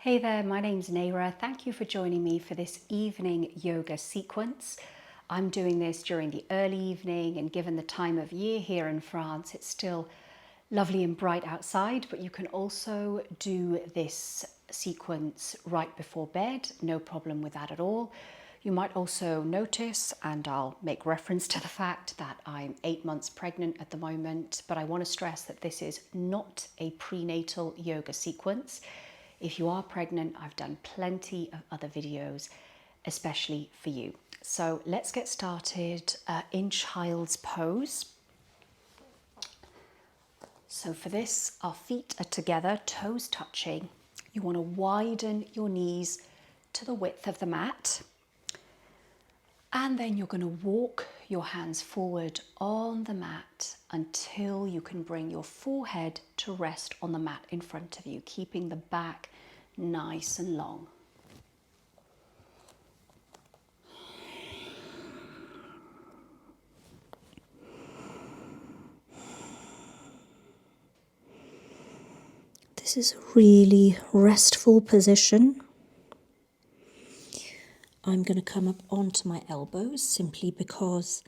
Hey there, my name's Naira. Thank you for joining me for this evening yoga sequence. I'm doing this during the early evening, and given the time of year here in France, it's still lovely and bright outside, but you can also do this sequence right before bed, no problem with that at all. You might also notice, and I'll make reference to the fact that I'm 8 months pregnant at the moment, but I want to stress that this is not a prenatal yoga sequence. If you are pregnant, I've done plenty of other videos, especially for you. So let's get started in child's pose. So for this, our feet are together, toes touching. You want to widen your knees to the width of the mat. And then you're going to walk your hands forward on the mat until you can bring your forehead to rest on the mat in front of you, keeping the back nice and long. This is a really restful position. I'm going to come up onto my elbows simply because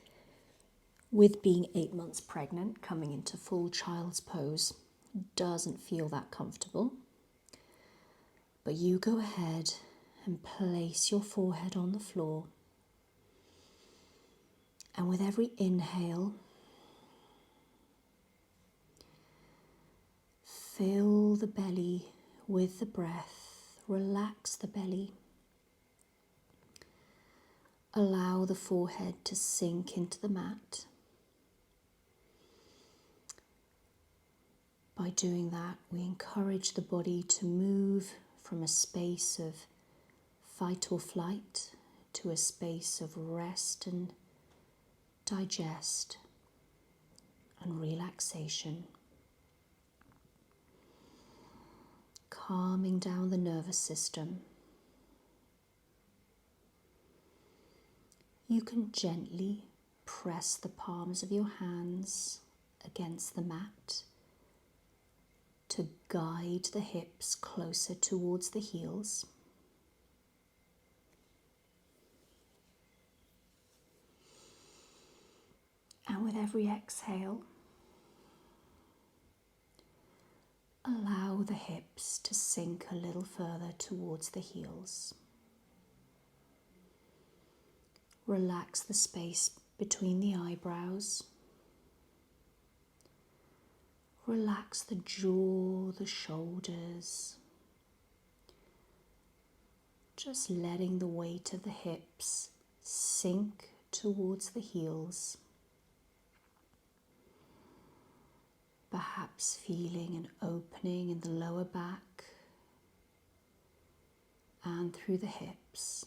with being 8 months pregnant, coming into full child's pose doesn't feel that comfortable. But you go ahead and place your forehead on the floor. And with every inhale, fill the belly with the breath. Relax the belly. Allow the forehead to sink into the mat. By doing that, we encourage the body to move from a space of fight or flight to a space of rest and digest and relaxation. Calming down the nervous system. You can gently press the palms of your hands against the mat to guide the hips closer towards the heels. And with every exhale, allow the hips to sink a little further towards the heels. Relax the space between the eyebrows. Relax the jaw, the shoulders. Just letting the weight of the hips sink towards the heels. Perhaps feeling an opening in the lower back and through the hips.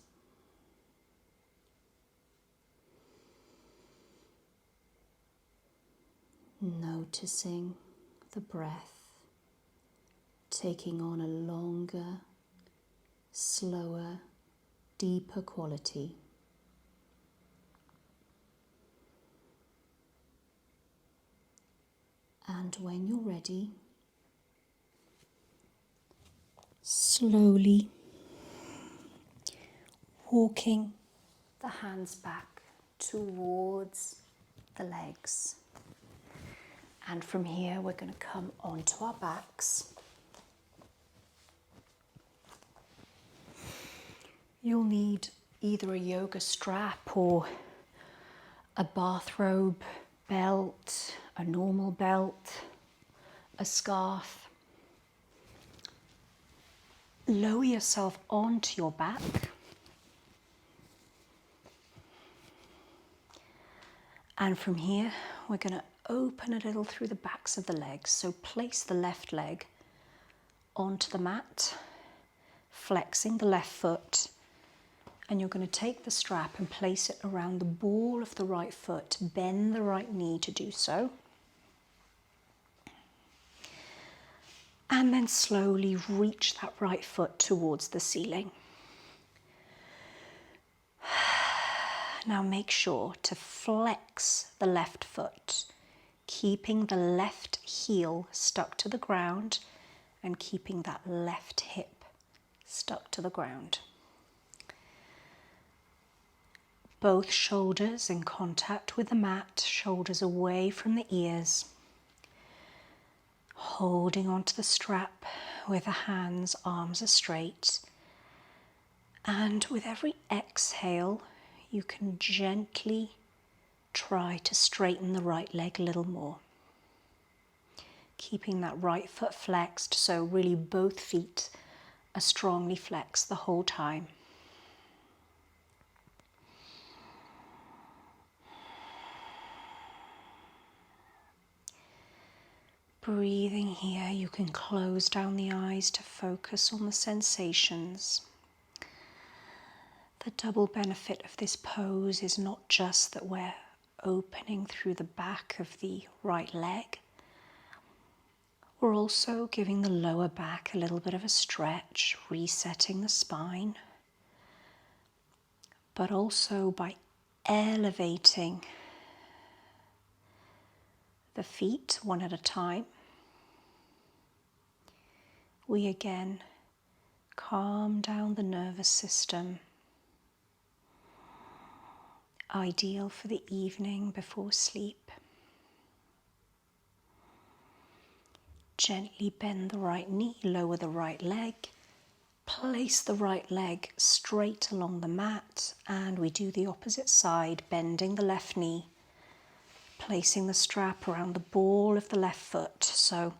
Noticing the breath taking on a longer, slower, deeper quality. And when you're ready, slowly walking the hands back towards the legs. And from here, we're going to come onto our backs. You'll need either a yoga strap or a bathrobe, belt, a normal belt, a scarf. Lower yourself onto your back. And from here, we're going to open a little through the backs of the legs. So place the left leg onto the mat, flexing the left foot, and you're going to take the strap and place it around the ball of the right foot. Bend the right knee to do so. And then slowly reach that right foot towards the ceiling. Now make sure to flex the left foot, keeping the left heel stuck to the ground and keeping that left hip stuck to the ground. Both shoulders in contact with the mat, shoulders away from the ears. Holding onto the strap with the hands, arms are straight. And with every exhale, you can gently try to straighten the right leg a little more. Keeping that right foot flexed, so really both feet are strongly flexed the whole time. Breathing here, you can close down the eyes to focus on the sensations. The double benefit of this pose is not just that we're opening through the back of the right leg, we're also giving the lower back a little bit of a stretch, resetting the spine, but also by elevating the feet one at a time, we again calm down the nervous system. Ideal for the evening before sleep. Gently bend the right knee, lower the right leg, place the right leg straight along the mat, and we do the opposite side, bending the left knee, placing the strap around the ball of the left foot, so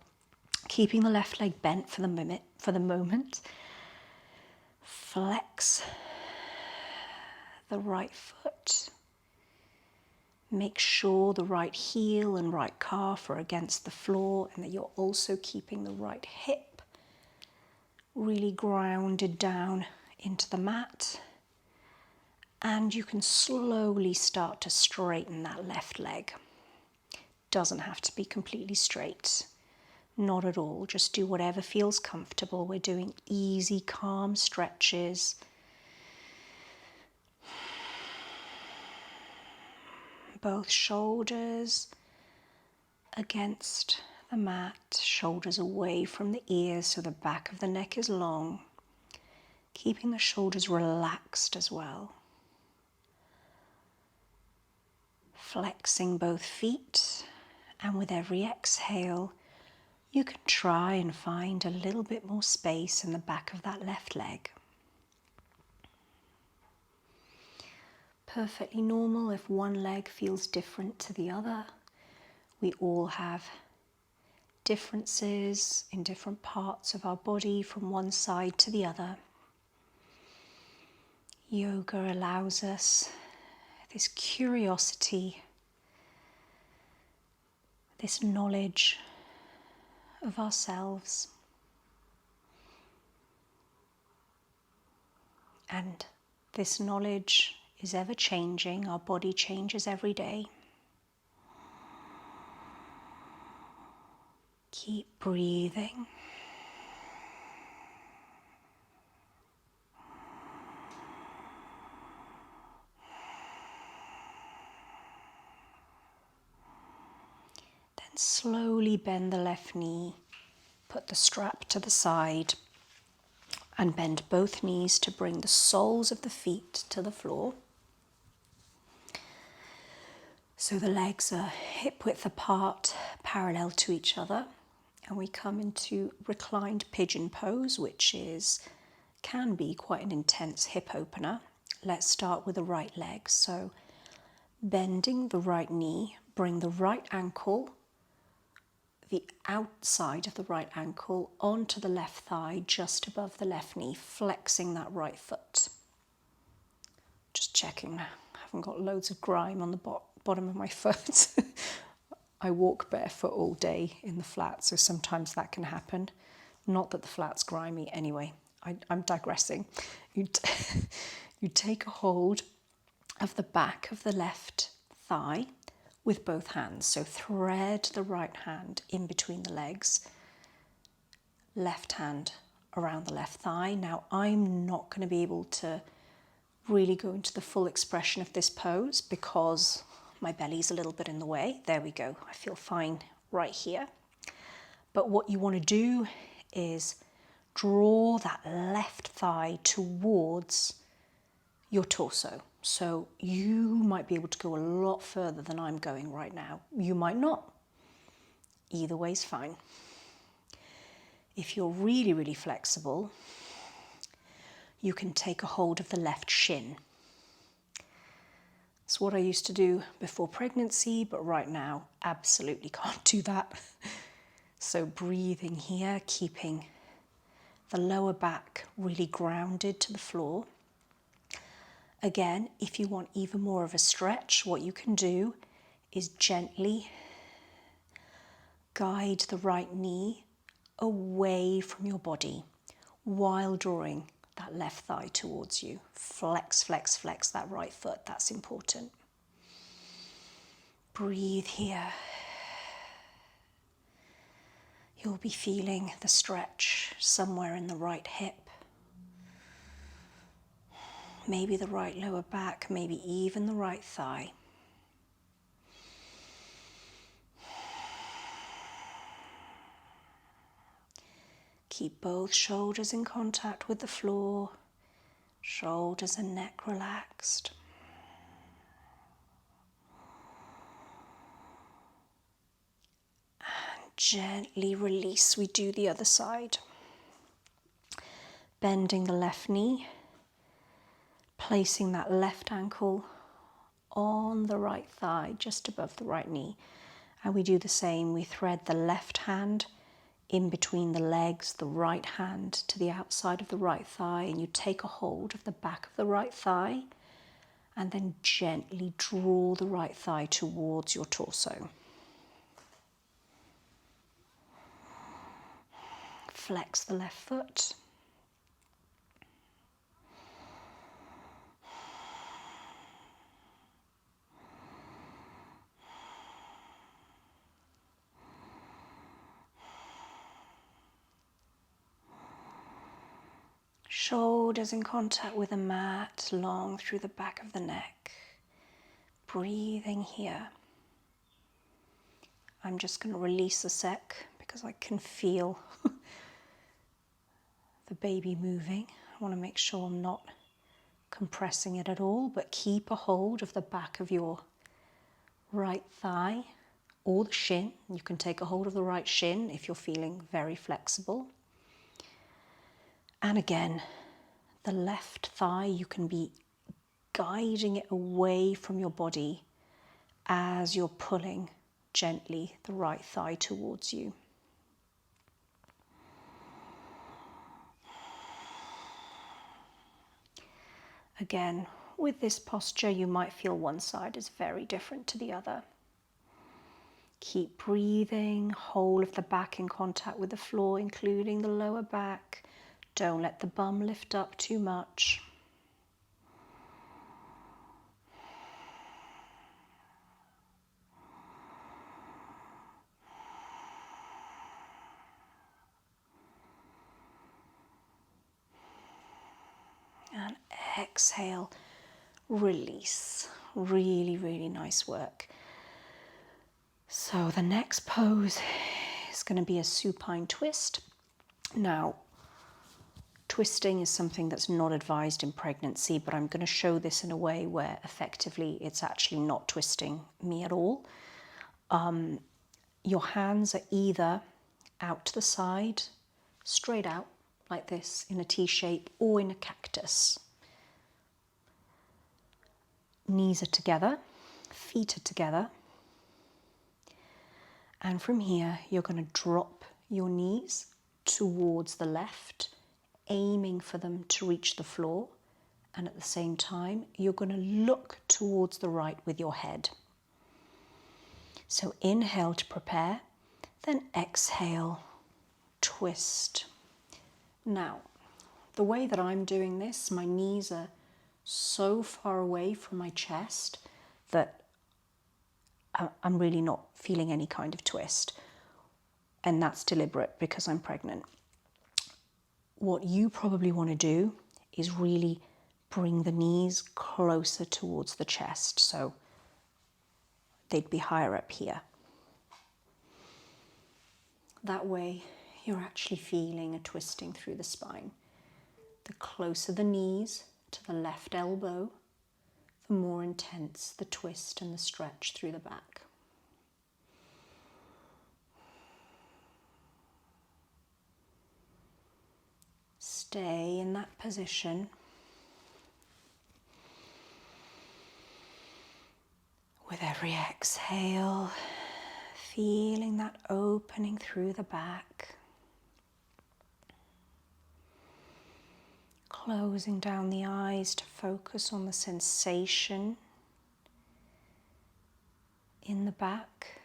keeping the left leg bent for the moment. Flex the right foot. Make sure the right heel and right calf are against the floor and that you're also keeping the right hip really grounded down into the mat. And you can slowly start to straighten that left leg. Doesn't have to be completely straight. Not at all. Just do whatever feels comfortable. We're doing easy, calm stretches. Both shoulders against the mat, shoulders away from the ears so the back of the neck is long, keeping the shoulders relaxed as well. Flexing both feet, and with every exhale, you can try and find a little bit more space in the back of that left leg. Perfectly normal if one leg feels different to the other. We all have differences in different parts of our body from one side to the other. Yoga allows us this curiosity, this knowledge of ourselves. And this knowledge is ever changing. Our body changes every day. Keep breathing. Then slowly bend the left knee. Put the strap to the side and bend both knees to bring the soles of the feet to the floor. So the legs are hip width apart, parallel to each other. And we come into reclined pigeon pose, which can be quite an intense hip opener. Let's start with the right leg. So bending the right knee, bring the right ankle, the outside of the right ankle onto the left thigh, just above the left knee, flexing that right foot. Just checking, I haven't got loads of grime on the bottom of my foot. I walk barefoot all day in the flat, so sometimes that can happen. Not that the flat's grimy anyway. I'm digressing. You take a hold of the back of the left thigh with both hands. So thread the right hand in between the legs. Left hand around the left thigh. Now I'm not going to be able to really go into the full expression of this pose because my belly's a little bit in the way. There we go. I feel fine right here. But what you want to do is draw that left thigh towards your torso. So you might be able to go a lot further than I'm going right now. You might not. Either way's fine. If you're really, really flexible, you can take a hold of the left shin. It's what I used to do before pregnancy, but right now, absolutely can't do that. So breathing here, keeping the lower back really grounded to the floor. Again, if you want even more of a stretch, what you can do is gently guide the right knee away from your body while drawing that left thigh towards you. Flex, flex, flex that right foot. That's important. Breathe here. You'll be feeling the stretch somewhere in the right hip. Maybe the right lower back, maybe even the right thigh. Keep both shoulders in contact with the floor, shoulders and neck relaxed. And gently release. We do the other side. Bending the left knee, placing that left ankle on the right thigh, just above the right knee. And we do the same. We thread the left hand in between the legs, the right hand to the outside of the right thigh, and you take a hold of the back of the right thigh and then gently draw the right thigh towards your torso. Flex the left foot. Shoulders in contact with the mat, long through the back of the neck. Breathing here. I'm just going to release a sec because I can feel the baby moving. I want to make sure I'm not compressing it at all, but keep a hold of the back of your right thigh or the shin. You can take a hold of the right shin if you're feeling very flexible. And again, the left thigh, you can be guiding it away from your body as you're pulling gently the right thigh towards you. Again, with this posture, you might feel one side is very different to the other. Keep breathing, whole of the back in contact with the floor, including the lower back. Don't let the bum lift up too much. And exhale, release. Really, really nice work. So the next pose is going to be a supine twist. Now, twisting is something that's not advised in pregnancy, but I'm going to show this in a way where effectively it's actually not twisting me at all. Your hands are either out to the side, straight out like this in a T shape, or in a cactus. Knees are together, feet are together. And from here, you're going to drop your knees towards the left, aiming for them to reach the floor. And at the same time, you're going to look towards the right with your head. So inhale to prepare, then exhale, twist. Now, the way that I'm doing this, my knees are so far away from my chest that I'm really not feeling any kind of twist. And that's deliberate because I'm pregnant. What you probably want to do is really bring the knees closer towards the chest. So they'd be higher up here. That way you're actually feeling a twisting through the spine. The closer the knees to the left elbow, the more intense the twist and the stretch through the back. Stay in that position. With every exhale, feeling that opening through the back. Closing down the eyes to focus on the sensation in the back.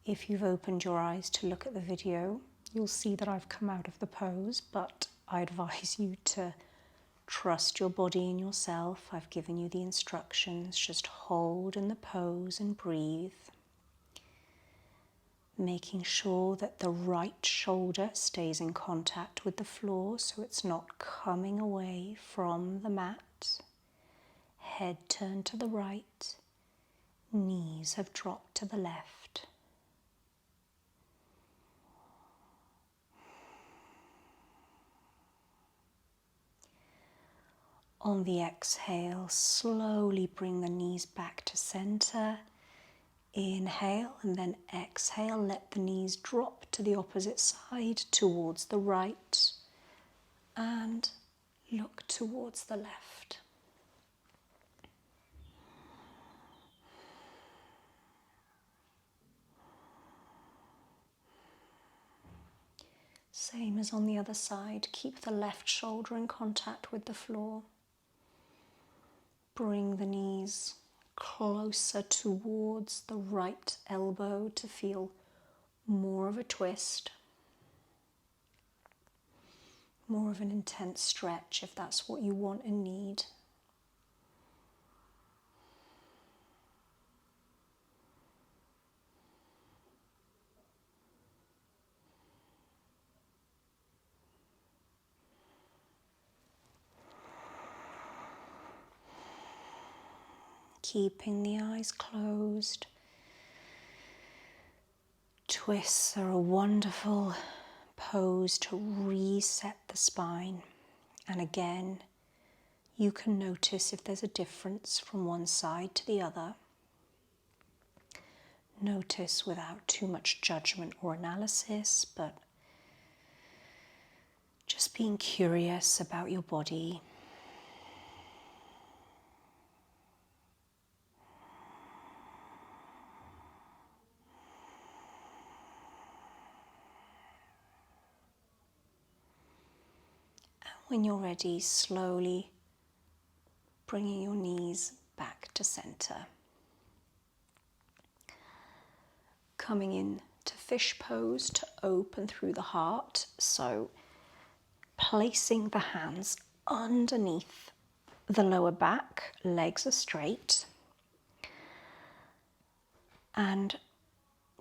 If you've opened your eyes to look at the video, you'll see that I've come out of the pose, but I advise you to trust your body and yourself. I've given you the instructions. Just hold in the pose and breathe. Making sure that the right shoulder stays in contact with the floor so it's not coming away from the mat. Head turned to the right. Knees have dropped to the left. On the exhale, slowly bring the knees back to center. Inhale and then exhale, let the knees drop to the opposite side towards the right and look towards the left. Same as on the other side, keep the left shoulder in contact with the floor. Bring the knees closer towards the right elbow to feel more of a twist, more of an intense stretch if that's what you want and need. Keeping the eyes closed. Twists are a wonderful pose to reset the spine. And again, you can notice if there's a difference from one side to the other. Notice without too much judgment or analysis, but just being curious about your body. When you're ready, slowly bringing your knees back to center. Coming in to fish pose to open through the heart. So placing the hands underneath the lower back, legs are straight. And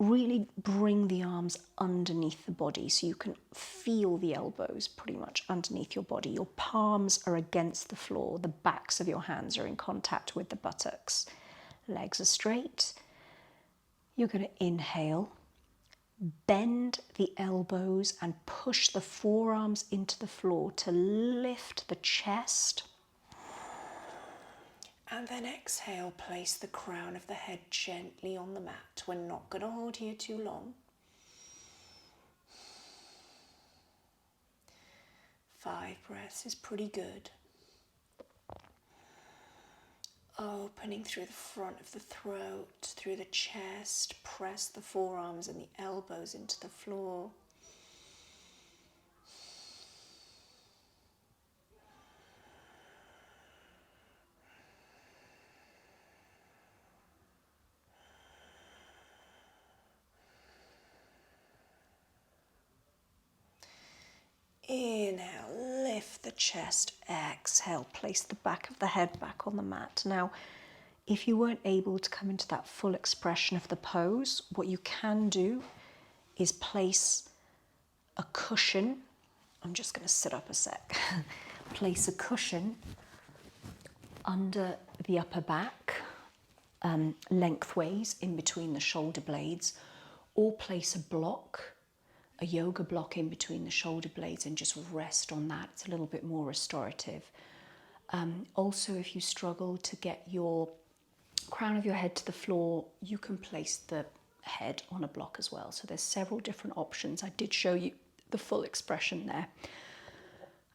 really bring the arms underneath the body so you can feel the elbows pretty much underneath your body. Your palms are against the floor. The backs of your hands are in contact with the buttocks. Legs are straight. You're going to inhale, bend the elbows and push the forearms into the floor to lift the chest. And then exhale, place the crown of the head gently on the mat. We're not going to hold here too long. 5 breaths is pretty good. Opening through the front of the throat, through the chest. Press the forearms and the elbows into the floor. Inhale, lift the chest. Exhale, place the back of the head back on the mat. Now, if you weren't able to come into that full expression of the pose, what you can do is place a cushion. I'm just going to sit up a sec. Place a cushion under the upper back, lengthways in between the shoulder blades, or place a block, a yoga block in between the shoulder blades and just rest on that. It's a little bit more restorative. Also, if you struggle to get your crown of your head to the floor, you can place the head on a block as well. So there's several different options. I did show you the full expression there.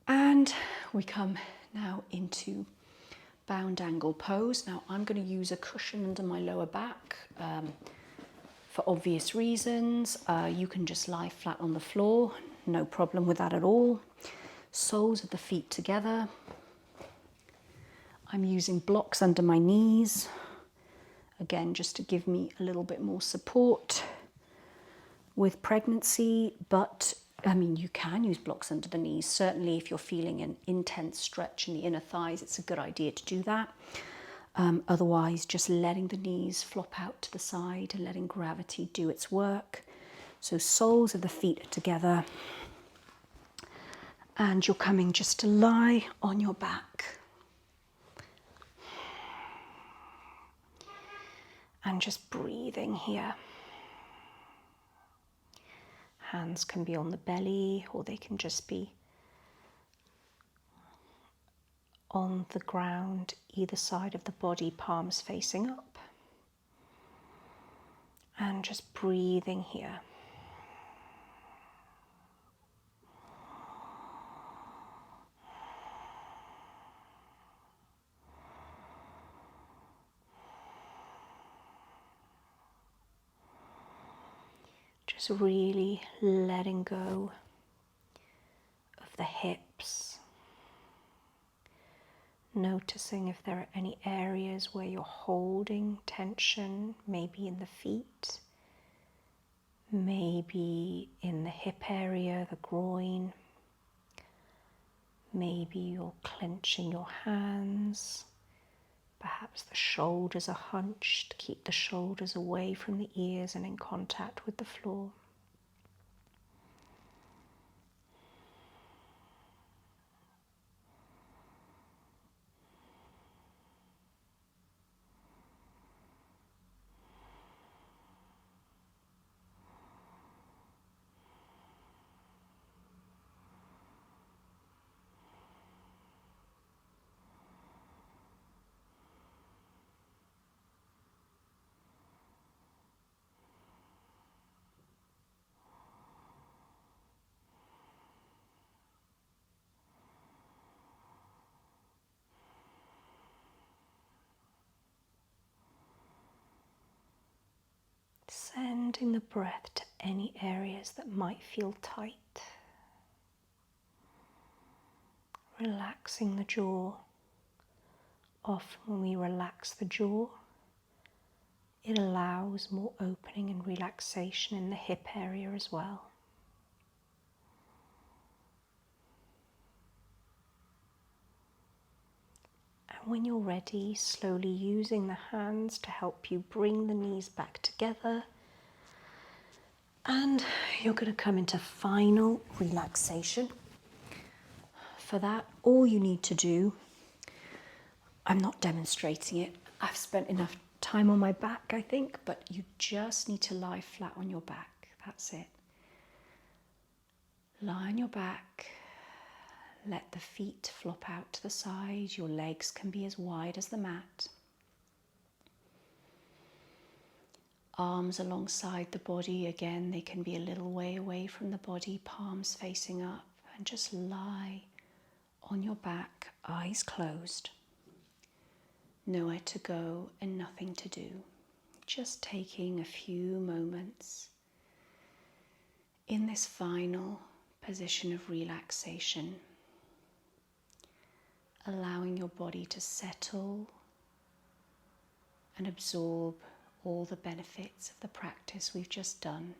And we come now into bound angle pose. Now I'm going to use a cushion under my lower back for obvious reasons. You can just lie flat on the floor, no problem with that at all. Soles of the feet together. I'm using blocks under my knees, again just to give me a little bit more support with pregnancy, but I mean, you can use blocks under the knees. Certainly if you're feeling an intense stretch in the inner thighs, it's a good idea to do that. Otherwise, just letting the knees flop out to the side and letting gravity do its work. So soles of the feet are together, and you're coming just to lie on your back. And just breathing here. Hands can be on the belly, or they can just be on the ground, either side of the body, palms facing up. And just breathing here. Just really letting go of the hips. Noticing if there are any areas where you're holding tension, maybe in the feet, maybe in the hip area, the groin. Maybe you're clenching your hands. Perhaps the shoulders are hunched. Keep the shoulders away from the ears and in contact with the floor. Sending the breath to any areas that might feel tight. Relaxing the jaw. Often when we relax the jaw, it allows more opening and relaxation in the hip area as well. And when you're ready, slowly using the hands to help you bring the knees back together. And you're going to come into final relaxation. For that, all you need to do, I'm not demonstrating it, I've spent enough time on my back, I think, but you just need to lie flat on your back. That's it. Lie on your back, let the feet flop out to the side, your legs can be as wide as the mat. Arms alongside the body, again, they can be a little way away from the body, palms facing up, and just lie on your back, eyes closed. Nowhere to go and nothing to do. Just taking a few moments in this final position of relaxation, allowing your body to settle and absorb all the benefits of the practice we've just done.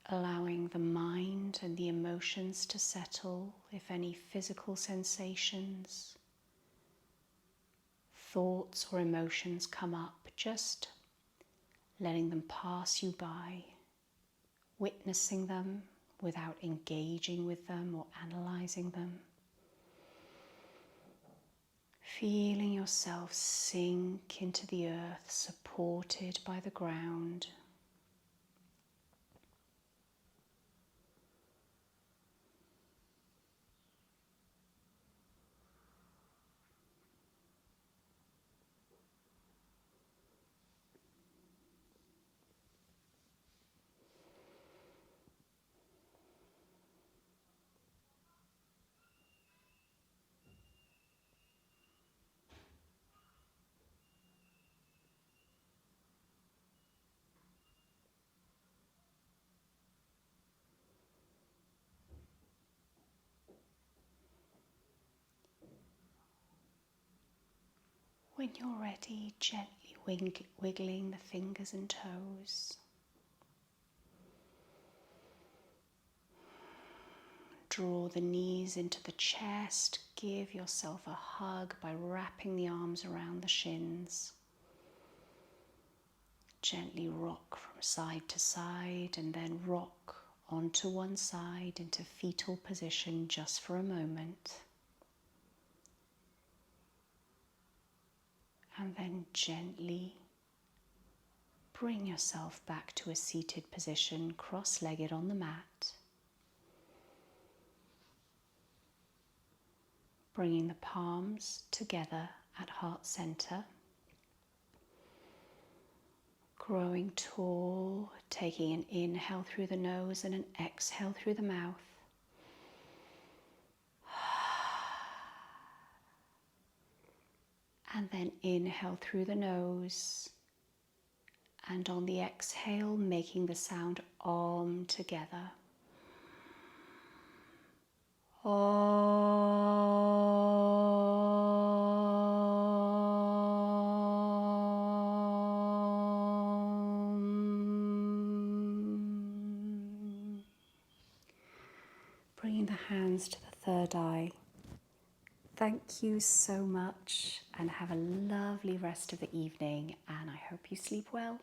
Allowing the mind and the emotions to settle, if any physical sensations, thoughts or emotions come up, just letting them pass you by, witnessing them without engaging with them or analyzing them. Feeling yourself sink into the earth, supported by the ground. When you're ready, gently wiggling the fingers and toes. Draw the knees into the chest. Give yourself a hug by wrapping the arms around the shins. Gently rock from side to side and then rock onto one side into fetal position just for a moment. And then gently bring yourself back to a seated position, cross-legged on the mat. Bringing the palms together at heart center. Growing tall, taking an inhale through the nose and an exhale through the mouth. And then inhale through the nose. And on the exhale, making the sound Om together. Om. Bringing the hands to the third eye. Thank you so much and have a lovely rest of the evening, and I hope you sleep well.